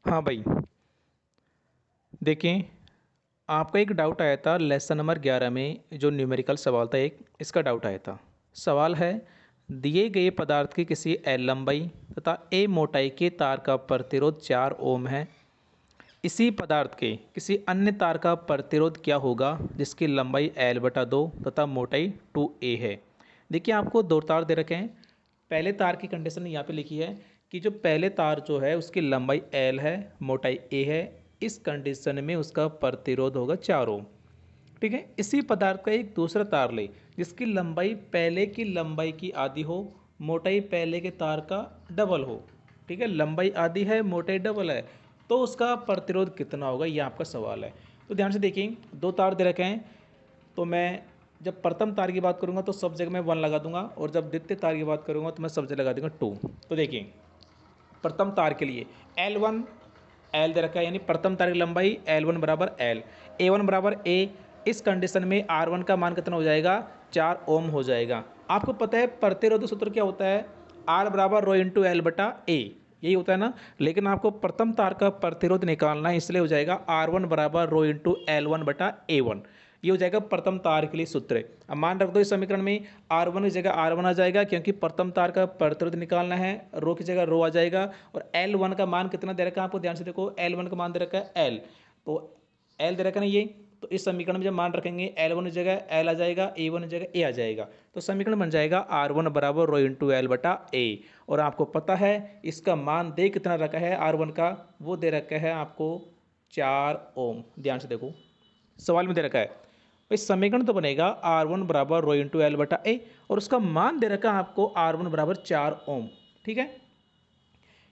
हाँ भाई, देखें, आपका एक डाउट आया था लेसन नंबर 11 में, जो न्यूमेरिकल सवाल था एक, इसका डाउट आया था। सवाल है, दिए गए पदार्थ की किसी एल लंबाई तथा ए मोटाई के तार का प्रतिरोध 4 ओम है। इसी पदार्थ के किसी अन्य तार का प्रतिरोध क्या होगा जिसकी लंबाई एल बटा 2 तथा मोटाई 2a है। देखिए, आपको दो तार दे रखे हैं। पहले तार की कंडीशन यहाँ पे लिखी है कि जो पहले तार जो है उसकी लंबाई एल है, मोटाई ए है। इस कंडीशन में उसका प्रतिरोध होगा 4 ओम। ठीक है। इसी पदार्थ का एक दूसरा तार ले जिसकी लंबाई पहले की लंबाई की आधी हो, मोटाई पहले के तार का डबल हो। ठीक है, लंबाई आधी है, मोटाई डबल है, तो उसका प्रतिरोध कितना होगा, ये आपका सवाल है। तो ध्यान से देखिए, दो तार दे रखे हैं, तो मैं जब प्रथम तार की बात करूंगा तो सब जगह मैं 1 लगा दूंगा, और जब द्वितीय तार की बात करूंगा तो मैं सब जगह लगा दूंगा 2। तो देखिए, प्रथम तार के लिए L1 एल दे रखा है, यानी प्रथम तार की लंबाई L1 बराबर एल, A1 बराबर ए। इस कंडीशन में R1 का मान कितना हो जाएगा, 4 ओम हो जाएगा। आपको पता है प्रतिरोध सूत्र क्या होता है, R बराबर रो इंटू एल बटा ए, यही होता है ना। लेकिन आपको प्रथम तार का प्रतिरोध निकालना है, इसलिए हो जाएगा R1 बराबर रो इंटू L1 बटा A1। ये हो जाएगा प्रथम तार के लिए सूत्र। अब मान रख दो इस समीकरण में R1 की जगह R1 आ जाएगा, क्योंकि प्रथम तार का प्रतिरोध निकालना है। रो की जगह रो आ जाएगा, और L1 का मान कितना दे रखा है आपको, ध्यान से देखो, L1 का मान दे रखा है L, तो L दे रखा है ना ये। तो इस समीकरण में जब मान रखेंगे L1 की जगह L आ जाएगा, A1 की जगह A आ जाएगा, तो समीकरण बन जाएगा R1 बराबर रो इंटू एल बटा ए। और आपको पता है इसका मान दे कितना रखा है R1 का, वो दे रखा है आपको 4 ओम। ध्यान से देखो, सवाल में दे रखा है, इस समीकरण तो बनेगा R1 बराबर रो इंटू एल बटा ए, और उसका मान दे रखा है आपको R1 बराबर 4 ओम। ठीक है,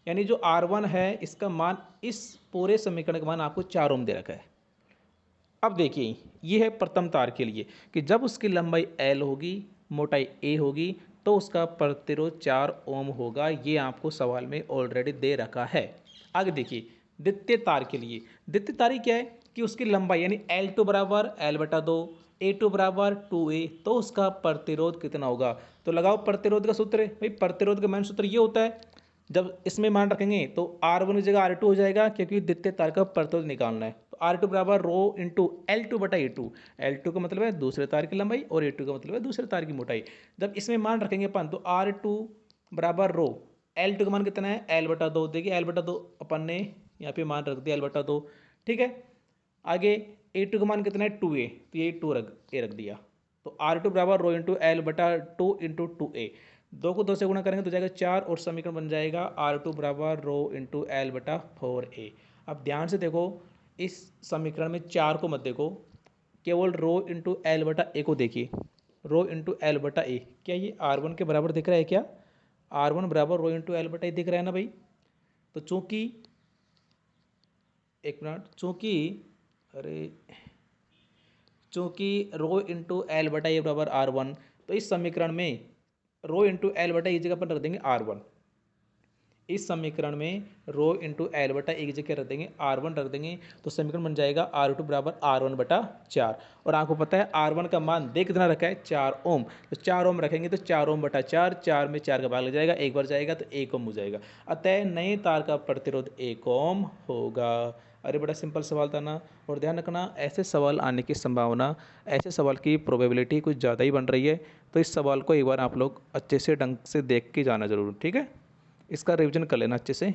यानी जो R1 है इसका मान, इस पूरे समीकरण का मान आपको 4 ओम दे रखा है। अब देखिए, ये है प्रथम तार के लिए कि जब उसकी लंबाई L होगी, मोटाई A होगी, तो उसका प्रतिरोध 4 ओम होगा। ये आपको सवाल में ऑलरेडी दे रखा है। आगे देखिए, द्वितीय तार के लिए, द्वितीय तार क्या है कि उसकी लंबाई यानी L2 बराबर L बटा 2, A2 बराबर 2A, तो उसका प्रतिरोध कितना होगा। तो लगाओ प्रतिरोध का सूत्र। भाई, प्रतिरोध का मेन सूत्र ये होता है, जब इसमें मान रखेंगे तो R1 की जगह R2 हो जाएगा, क्योंकि द्वितीय तार का प्रतिरोध निकालना है। तो R2 बराबर रो इंटू L2 बटा A2। L2 का मतलब है दूसरे तार की लंबाई, और A2 का मतलब है दूसरे तार की मोटाई। जब इसमें मान रखेंगे अपन, तो R2 बराबर रो, L2 का मान कितना है, L बटा 2। देखिए L बटा 2 अपन ने यहाँ पे मान रख दिया, L बटा 2। ठीक है, आगे A2 का मान कितना है, 2A, तो ये 2 रख दिया। तो R2 बराबर रो इंटू एल बटा 2 इंटू 2A, 2 को 2 से गुणा करेंगे तो जाएगा 4, और समीकरण बन जाएगा R2 बराबर रो इंटू एल बटा 4A। अब ध्यान से देखो, इस समीकरण में 4 को मत देखो, केवल रो इंटू एल बटा ए को देखिए। रो इंटू एल बटा ए, क्या ये R1 के बराबर दिख रहा है क्या, R1 बराबर रो इंटू एल बटा ए दिख रहा है ना भाई। तो चूंकि, एक मिनट, चूंकि रो इंटू एल बटा ए बराबर R1, तो इस समीकरण में रो इंटू एल बटा ए की जगह पर रख देंगे R1। इस समीकरण में रो इंटू एल बटा ए की जगह रख देंगे R1 रख देंगे, तो समीकरण बन जाएगा R2 बराबर R1 बटा 4। और आपको पता है R1 का मान दे कितना रखा है, 4 ओम। तो 4 ओम रखेंगे तो 4 ओम बटा 4, 4 में 4 का भाग लग जाएगा, एक बार जाएगा तो 1 ओम हो जाएगा। अतः नए तार का प्रतिरोध 1 ओम होगा। अरे बड़ा सिंपल सवाल था ना। और ध्यान रखना, ऐसे सवाल आने की संभावना, ऐसे सवाल की प्रोबेबिलिटी कुछ ज़्यादा ही बन रही है। तो इस सवाल को एक बार आप लोग अच्छे से ढंग से देख के जाना जरूर, ठीक है। इसका रिवीजन कर लेना अच्छे से।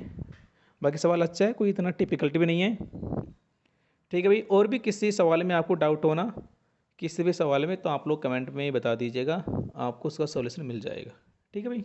बाकी सवाल अच्छा है, कोई इतना टिपिकल्टी भी नहीं है। ठीक है भाई, और भी किसी सवाल में आपको डाउट हो ना, किसी भी सवाल में, तो आप लोग कमेंट में बता दीजिएगा, आपको उसका सॉल्यूशन मिल जाएगा। ठीक है भाई।